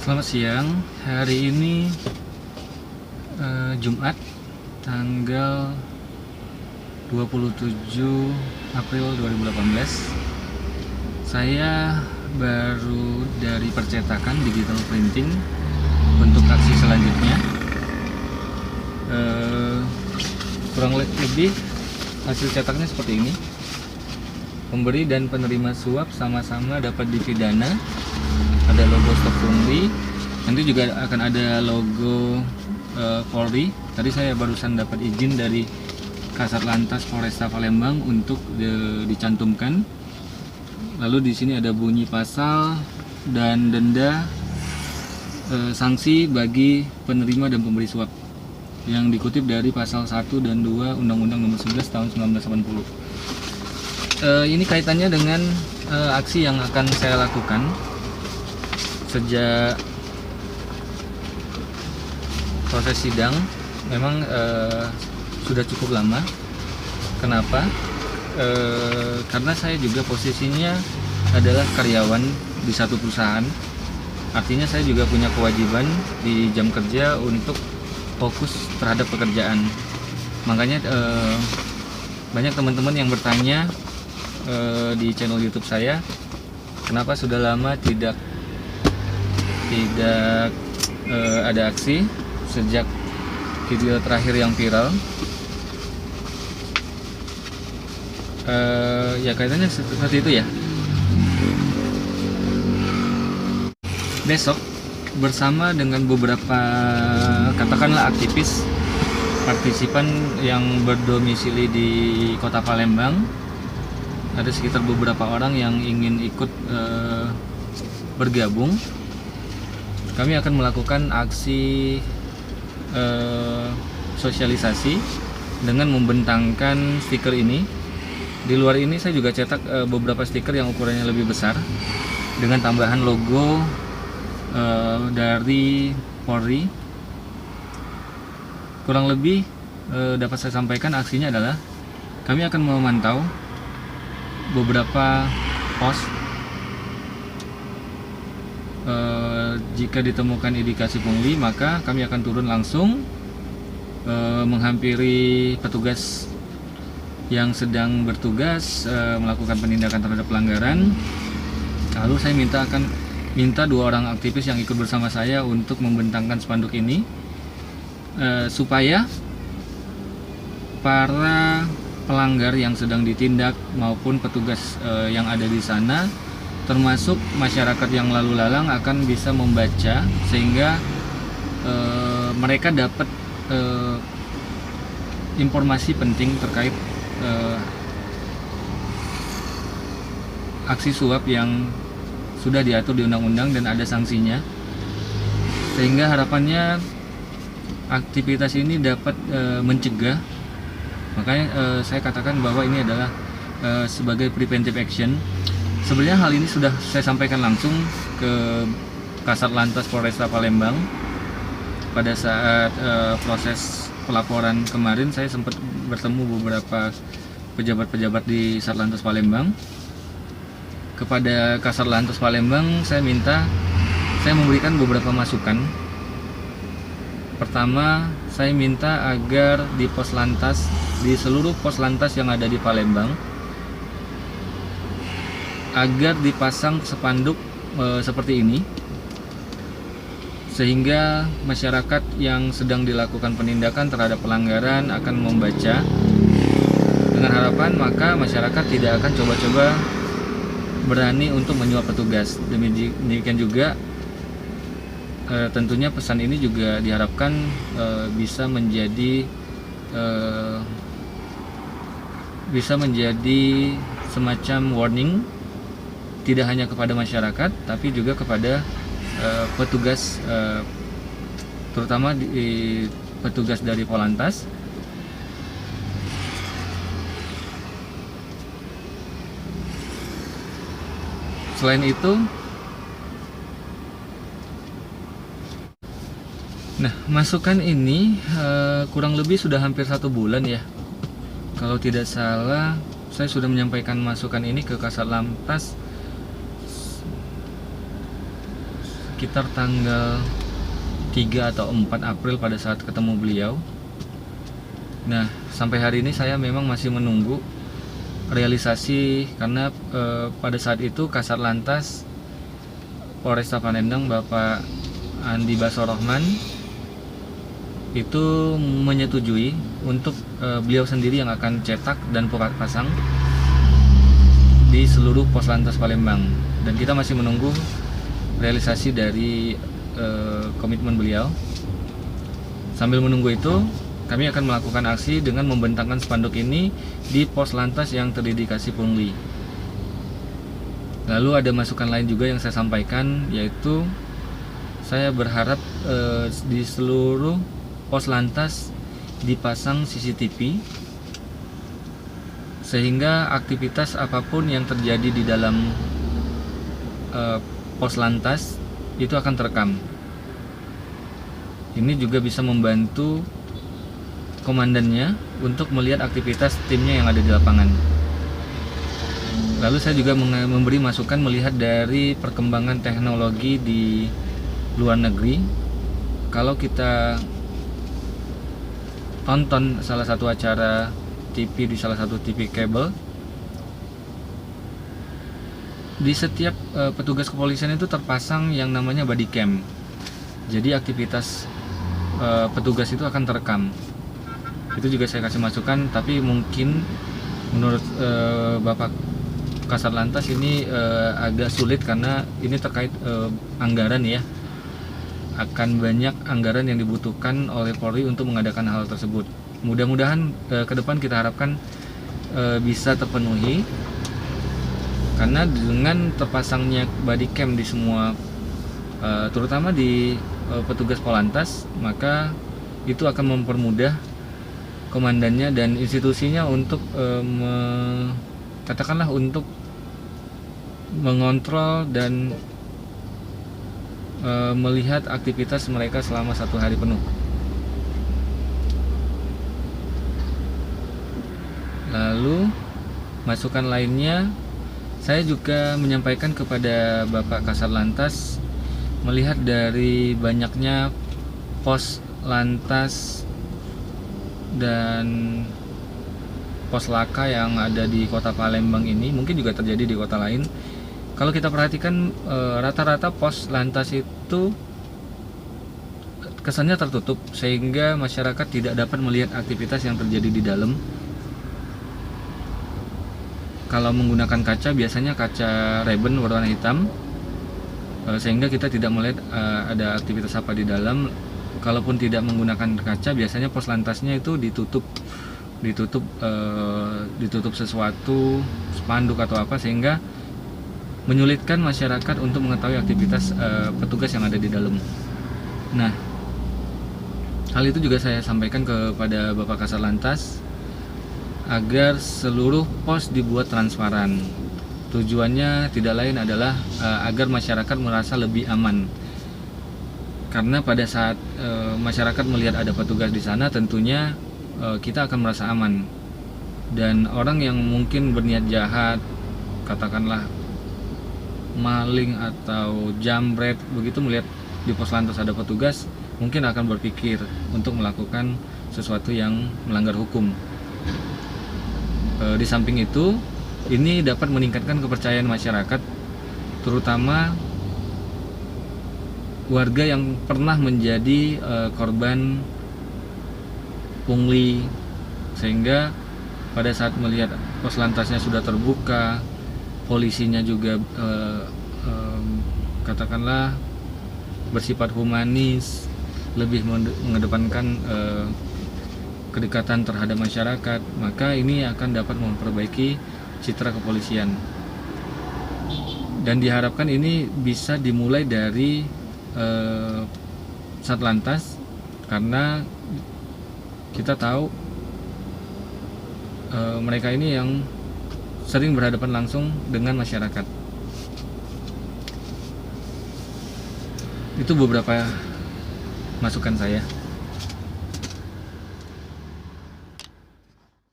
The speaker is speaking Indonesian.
Selamat siang. Hari ini Jumat tanggal 27 April 2018. Saya baru dari percetakan digital printing untuk aksi selanjutnya. Kurang lebih hasil cetaknya seperti ini. Pemberi dan penerima suap sama-sama dapat dipidana. Ada logo Stop Pungli, nanti juga akan ada logo Polri. Tadi saya barusan dapat izin dari Kasat Lantas Polresta Palembang untuk dicantumkan. Lalu di sini ada bunyi pasal dan denda sanksi bagi penerima dan pemberi suap yang dikutip dari pasal 1 dan 2 Undang-Undang Nomor 11 Tahun 1980. Ini kaitannya dengan aksi yang akan saya lakukan sejak proses sidang. Memang sudah cukup lama. Kenapa? Karena saya juga posisinya adalah karyawan di satu perusahaan. Artinya saya juga punya kewajiban di jam kerja untuk fokus terhadap pekerjaan. Makanya banyak teman-teman yang bertanya di channel YouTube saya, kenapa sudah lama tidak ada aksi sejak video terakhir yang viral. Ya kaitannya seperti itu ya. Besok bersama dengan beberapa katakanlah aktivis partisipan yang berdomisili di Kota Palembang, ada sekitar beberapa orang yang ingin ikut bergabung. Kami akan melakukan aksi sosialisasi dengan membentangkan stiker ini. Di luar ini saya juga cetak beberapa stiker yang ukurannya lebih besar dengan tambahan logo dari Polri. Kurang lebih dapat saya sampaikan aksinya adalah kami akan memantau beberapa pos. Jika ditemukan indikasi pungli, maka kami akan turun langsung menghampiri petugas yang sedang bertugas melakukan penindakan terhadap pelanggaran. Lalu saya minta 2 orang aktivis yang ikut bersama saya untuk membentangkan spanduk ini supaya para pelanggar yang sedang ditindak maupun petugas yang ada di sana, termasuk masyarakat yang lalu lalang, akan bisa membaca sehingga mereka dapat informasi penting terkait aksi suap yang sudah diatur di undang-undang dan ada sanksinya, sehingga harapannya aktivitas ini dapat mencegah. Makanya saya katakan bahwa ini adalah sebagai preventive action. Sebenarnya hal ini sudah saya sampaikan langsung ke Kasat Lantas Polresta Palembang. Pada saat proses pelaporan kemarin, saya sempat bertemu beberapa pejabat-pejabat di Satlantas Palembang. Kepada Kasat Lantas Palembang saya memberikan beberapa masukan. Pertama, saya minta agar di pos lantas, di seluruh pos lantas yang ada di Palembang, agar dipasang spanduk seperti ini, sehingga masyarakat yang sedang dilakukan penindakan terhadap pelanggaran akan membaca. Dengan harapan maka masyarakat tidak akan coba-coba berani untuk menyuap petugas. Demikian juga tentunya pesan ini juga diharapkan bisa menjadi semacam warning, tidak hanya kepada masyarakat tapi juga kepada petugas, terutama petugas dari Polantas. Selain itu, masukan ini kurang lebih sudah hampir 1 bulan ya. Kalau tidak salah, saya sudah menyampaikan masukan ini ke Kasat Lantas sekitar tanggal 3 atau 4 April pada saat ketemu beliau. Nah, sampai hari ini saya memang masih menunggu realisasi karena pada saat itu Kasat Lantas Polresta Palembang Bapak Andi Basorohman itu menyetujui untuk beliau sendiri yang akan cetak dan pasang di seluruh pos lantas Palembang, dan kita masih menunggu realisasi dari komitmen beliau. Sambil menunggu itu, kami akan melakukan aksi dengan membentangkan spanduk ini di pos lantas yang terindikasi pungli. Lalu ada masukan lain juga yang saya sampaikan, yaitu saya berharap di seluruh pos lantas dipasang CCTV sehingga aktivitas apapun yang terjadi di dalam pos lantas itu akan terekam. Ini juga bisa membantu komandannya untuk melihat aktivitas timnya yang ada di lapangan. Lalu saya juga memberi masukan melihat dari perkembangan teknologi di luar negeri. Kalau kita tonton salah satu acara TV di salah satu TV kabel, di setiap petugas kepolisian itu terpasang yang namanya body cam. Jadi aktivitas petugas itu akan terekam. Itu juga saya kasih masukan, tapi mungkin menurut Bapak Kasat Lantas ini agak sulit karena ini terkait anggaran ya. Akan banyak anggaran yang dibutuhkan oleh Polri untuk mengadakan hal tersebut. Mudah-mudahan ke depan kita harapkan bisa terpenuhi, karena dengan terpasangnya body cam di semua terutama di petugas Polantas, maka itu akan mempermudah komandannya dan institusinya untuk katakanlah untuk mengontrol dan melihat aktivitas mereka selama 1 hari penuh. Lalu masukan lainnya, saya juga menyampaikan kepada Bapak Kasat Lantas, melihat dari banyaknya pos lantas dan pos laka yang ada di kota Palembang ini, mungkin juga terjadi di kota lain. Kalau kita perhatikan rata-rata pos lantas itu kesannya tertutup sehingga masyarakat tidak dapat melihat aktivitas yang terjadi di dalam. Kalau menggunakan kaca, biasanya kaca Ray-Ban berwarna hitam, sehingga kita tidak melihat ada aktivitas apa di dalam. Kalaupun tidak menggunakan kaca, biasanya pos lantasnya itu ditutup sesuatu, spanduk atau apa, sehingga menyulitkan masyarakat untuk mengetahui aktivitas petugas yang ada di dalam. Nah, hal itu juga saya sampaikan kepada Bapak Kasat Lantas agar seluruh pos dibuat transparan. Tujuannya tidak lain adalah agar masyarakat merasa lebih aman. Karena pada saat masyarakat melihat ada petugas di sana, tentunya kita akan merasa aman. Dan orang yang mungkin berniat jahat, katakanlah maling atau jambret, begitu melihat di pos lantas ada petugas, mungkin akan berpikir untuk melakukan sesuatu yang melanggar hukum. Di samping itu, ini dapat meningkatkan kepercayaan masyarakat, terutama warga yang pernah menjadi korban pungli, sehingga pada saat melihat pos lantasnya sudah terbuka, polisinya juga katakanlah bersifat humanis, lebih mengedepankan kedekatan terhadap masyarakat, maka ini akan dapat memperbaiki citra kepolisian. Dan diharapkan ini bisa dimulai dari Satlantas, karena kita tahu mereka ini yang sering berhadapan langsung dengan masyarakat. Itu beberapa masukan saya.